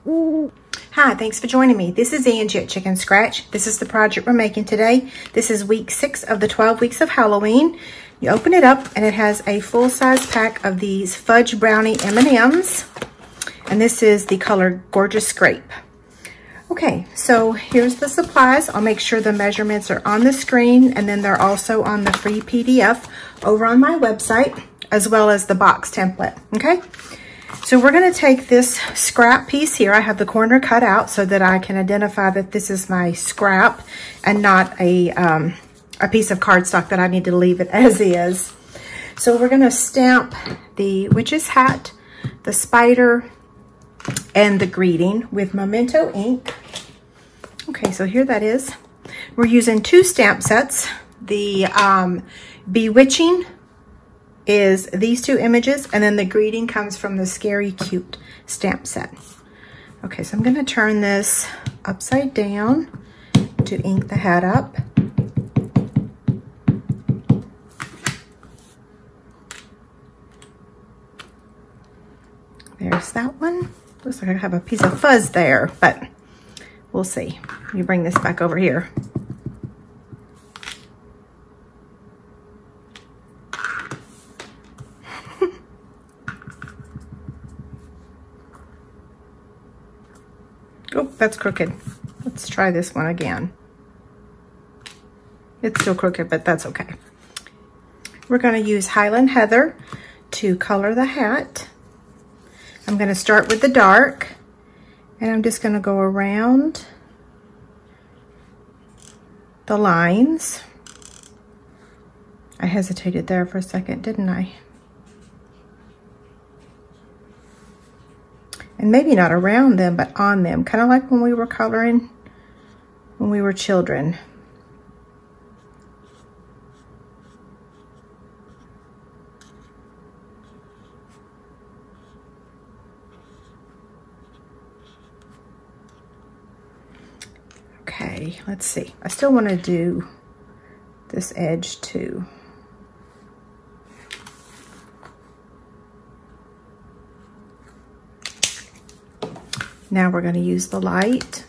Hi, thanks for joining me. This is Angie at Chicken Scratch. This is the project we're making today. This is week 6 of the 12 weeks of Halloween. You open it up and it has a full-size pack of these fudge brownie M&Ms. And this is the color Gorgeous Grape. Okay, so here's the supplies. I'll make sure the measurements are on the screen, and then they're also on the free PDF over on my website, as well as the box template, okay? So we're gonna take this scrap piece here. I have the corner cut out so that I can identify that this is my scrap and not a piece of cardstock that I need to leave it as is. So we're gonna stamp the witch's hat, the spider, and the greeting with Memento ink. Okay, so here that is. We're using 2 stamp sets. The Bewitching is these 2 images, and then the greeting comes from the Scary Cute stamp set. Okay, so I'm gonna turn this upside down to ink the hat up. There's that one. Looks like I have a piece of fuzz there, but we'll see. Let me bring this back over here. Oh, that's crooked. Let's try this one again. It's still crooked, but that's okay. We're going to use Highland Heather to color the hat. I'm going to start with the dark, and I'm just going to go around the lines. I hesitated there for a second, didn't I? And maybe not around them, but on them, kind of like when we were coloring when we were children. Okay, let's see. I still want to do this edge too. Now we're going to use the light.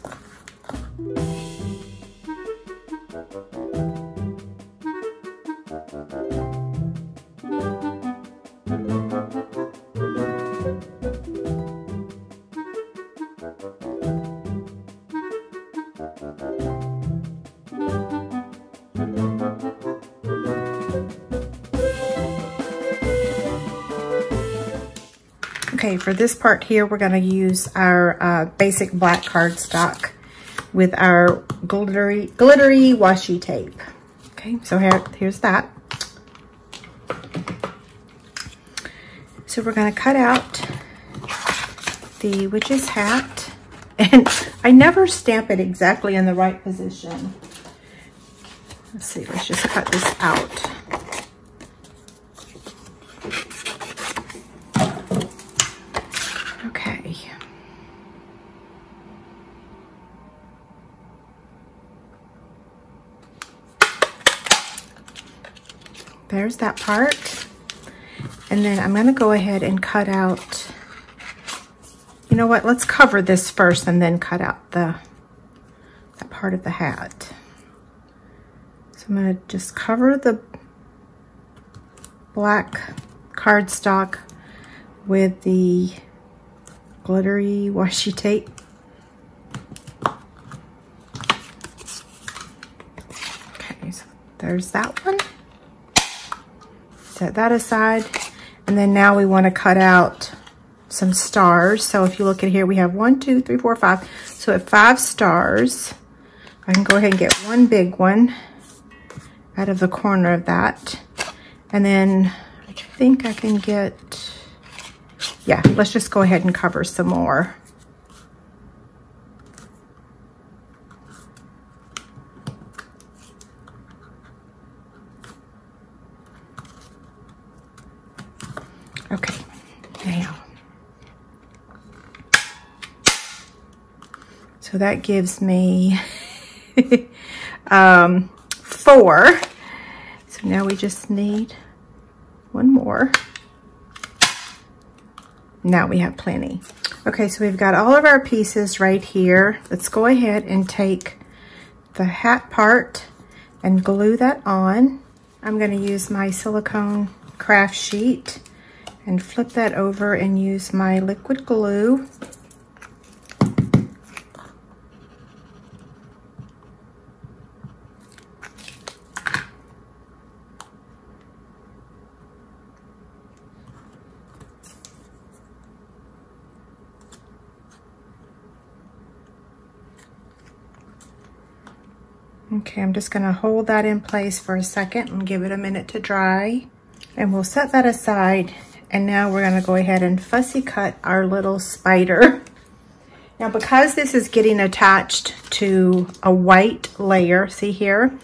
Okay, for this part here, we're going to use our basic black cardstock with our glittery washi tape. Okay, so here's that. So we're going to cut out the witch's hat, and I never stamp it exactly in the right position. Let's see, let's just cut this out. Okay. There's that part. And then I'm going to go ahead and cut out, you know what, let's cover this first and then cut out that part of the hat. So I'm going to just cover the black cardstock with the glittery washi tape. Okay, so there's that one. Set that aside. And then now we want to cut out some stars. So if you look at here, we have 1, 2, 3, 4, 5. So at 5 stars, I can go ahead and get one big one out of the corner of that. And then I think I can get, yeah, let's just go ahead and cover some more. Okay, now, so that gives me 4. So now we just need one more. Now we have plenty. Okay, so we've got all of our pieces right here. Let's go ahead and take the hat part and glue that on. I'm going to use my silicone craft sheet and flip that over and use my liquid glue. Okay, I'm just gonna hold that in place for a second and give it a minute to dry. And we'll set that aside. And now we're gonna go ahead and fussy cut our little spider. Now, because this is getting attached to a white layer, see here?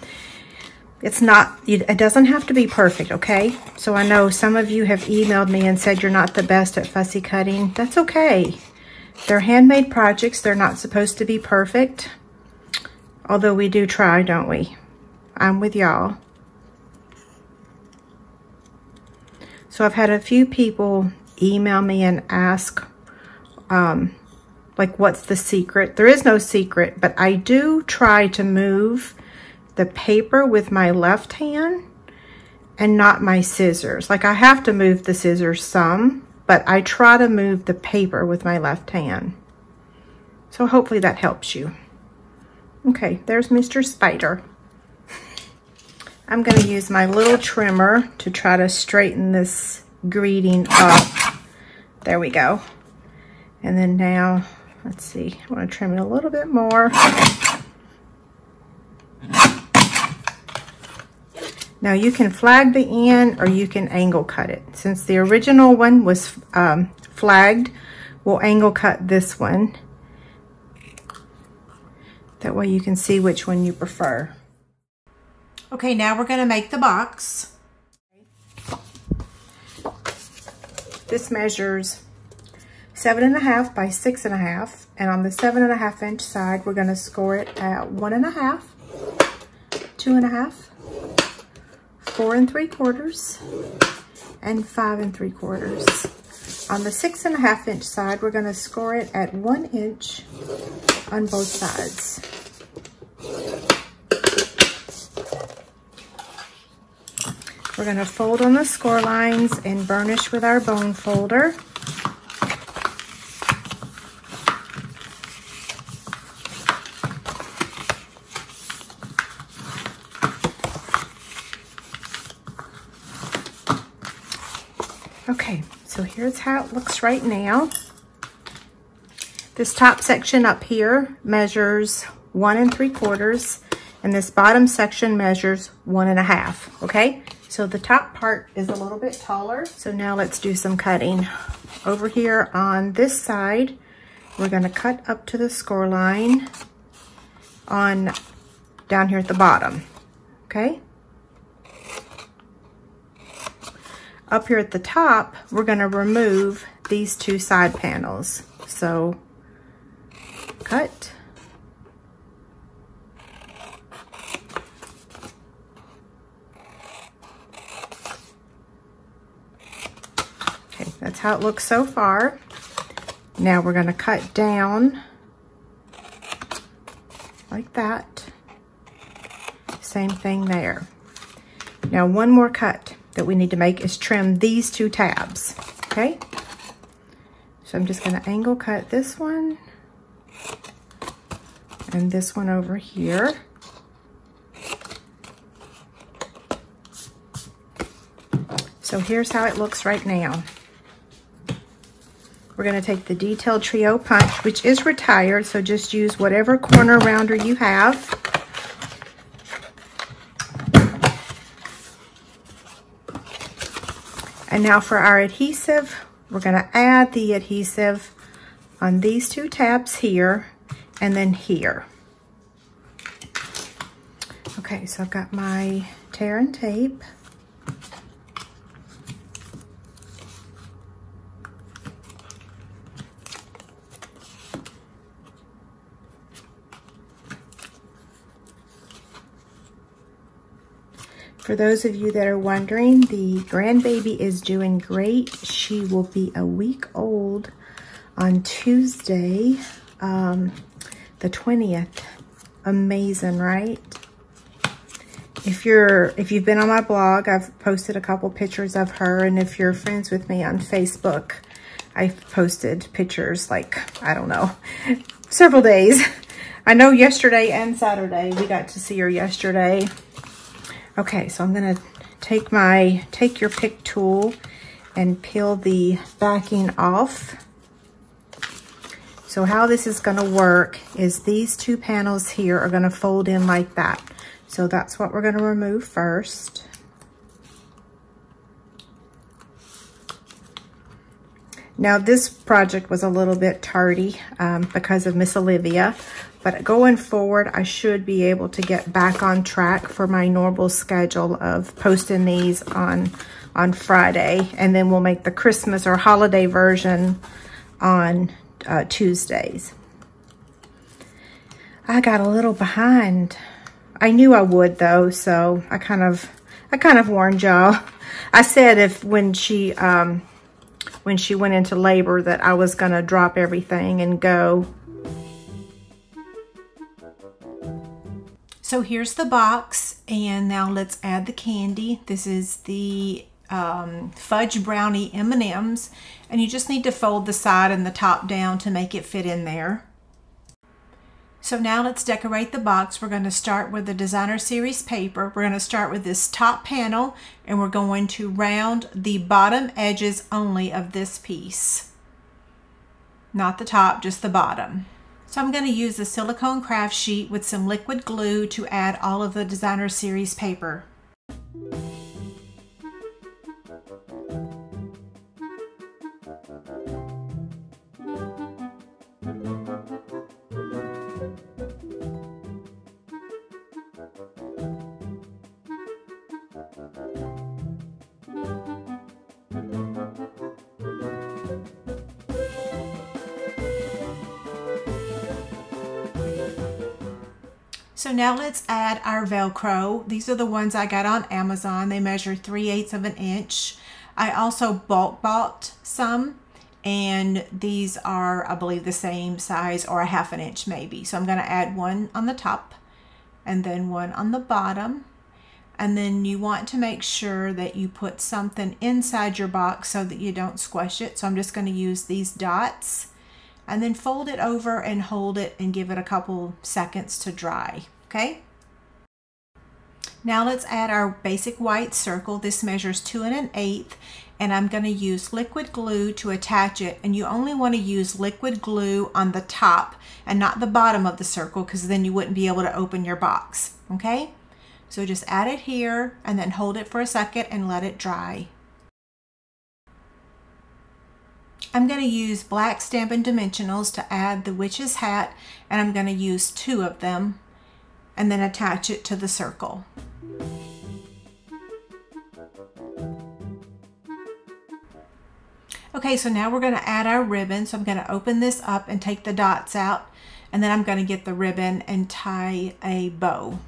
It doesn't have to be perfect, okay? So I know some of you have emailed me and said you're not the best at fussy cutting. That's okay. They're handmade projects. They're not supposed to be perfect. Although we do try, don't we? I'm with y'all. So I've had a few people email me and ask, like, what's the secret? There is no secret, but I do try to move the paper with my left hand and not my scissors. Like, I have to move the scissors some, but I try to move the paper with my left hand. So hopefully that helps you. Okay, there's Mr. Spider. I'm going to use my little trimmer to try to straighten this greeting up. There we go. And then now, let's see, I want to trim it a little bit more. Now you can flag the end or you can angle cut it. Since the original one was flagged, we'll angle cut this one. That way you can see which one you prefer. Okay, now we're going to make the box. This measures 7.5 by 6.5, and on the 7.5 inch side, we're going to score it at 1.5, 2.5, 4 3/4, and 5 3/4. On the 6.5 inch side, we're going to score it at 1 inch on both sides. We're going to fold on the score lines and burnish with our bone folder. Okay, so here's how it looks right now. This top section up here measures 1 3/4, and this bottom section measures 1.5, okay? So the top part is a little bit taller. So now let's do some cutting. Over here on this side, we're gonna cut up to the score line on down here at the bottom, okay? Up here at the top, we're gonna remove these two side panels. So cut. Okay, that's how it looks so far. Now we're going to cut down like that. Same thing there. Now one more cut that we need to make is trim these two tabs, okay? So I'm just going to angle cut this one and this one over here. So here's how it looks right now. We're going to take the Detail Trio punch, which is retired, so just use whatever corner rounder you have. And now for our adhesive, we're going to add the adhesive on these two tabs here and then here. Okay, so I've got my tear and tape. For those of you that are wondering, the grandbaby is doing great. She will be a week old on Tuesday, the 20th. Amazing, right? If you've been on my blog, I've posted a couple pictures of her, and if you're friends with me on Facebook, I've posted pictures like, I don't know, several days. I know yesterday and Saturday, we got to see her yesterday. Okay, so I'm gonna take your pick tool and peel the backing off. So how this is gonna work is these two panels here are gonna fold in like that. So that's what we're gonna remove first. Now this project was a little bit tardy because of Miss Olivia, but going forward, I should be able to get back on track for my normal schedule of posting these on Friday, and then we'll make the Christmas or holiday version on Tuesdays. I got a little behind. I knew I would though, so I kind of warned y'all. I said when she went into labor that I was gonna drop everything and go. So here's the box, and now let's add the candy. This is the fudge brownie M&Ms, and you just need to fold the side and the top down to make it fit in there. So now let's decorate the box. We're going to start with the Designer Series paper. We're going to start with this top panel, and we're going to round the bottom edges only of this piece. Not the top, just the bottom. So I'm going to use the silicone craft sheet with some liquid glue to add all of the Designer Series paper. So now let's add our Velcro. These are the ones I got on Amazon. They measure 3/8 of an inch. I also bulk bought some, and these are, I believe, the same size or a 1/2 inch maybe. So I'm going to add one on the top and then one on the bottom. And then you want to make sure that you put something inside your box so that you don't squish it. So I'm just going to use these dots and then fold it over and hold it and give it a couple seconds to dry. Okay. Now let's add our basic white circle. This measures 2 1/8, and I'm going to use liquid glue to attach it. And you only want to use liquid glue on the top and not the bottom of the circle, because then you wouldn't be able to open your box. Okay. So just add it here and then hold it for a second and let it dry. I'm going to use black Stampin' Dimensionals to add the witch's hat, and I'm going to use 2 of them and then attach it to the circle. Okay, so now we're going to add our ribbon. So I'm going to open this up and take the dots out, and then I'm going to get the ribbon and tie a bow.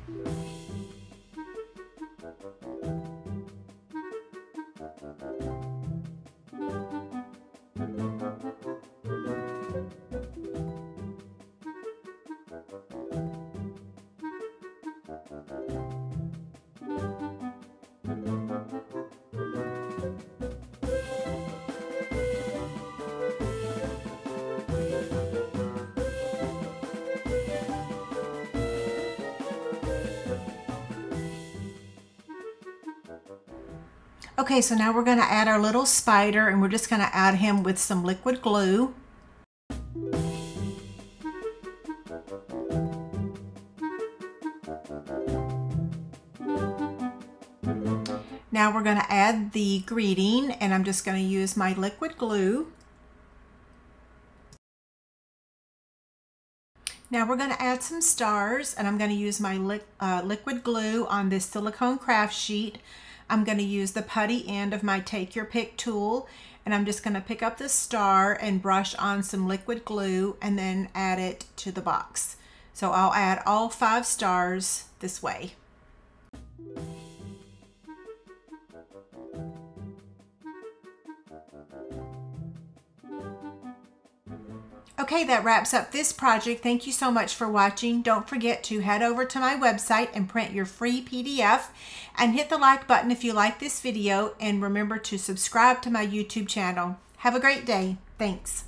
Okay, so now we're going to add our little spider, and we're just going to add him with some liquid glue. Now we're going to add the greeting, and I'm just going to use my liquid glue. Now we're going to add some stars, and I'm going to use my liquid glue on this silicone craft sheet. I'm going to use the putty end of my Take Your Pick tool, and I'm just going to pick up the star and brush on some liquid glue and then add it to the box. So I'll add all 5 stars this way. Okay, that wraps up this project. Thank you so much for watching. Don't forget to head over to my website and print your free PDF, and hit the like button if you like this video, and remember to subscribe to my YouTube channel. Have a great day. Thanks.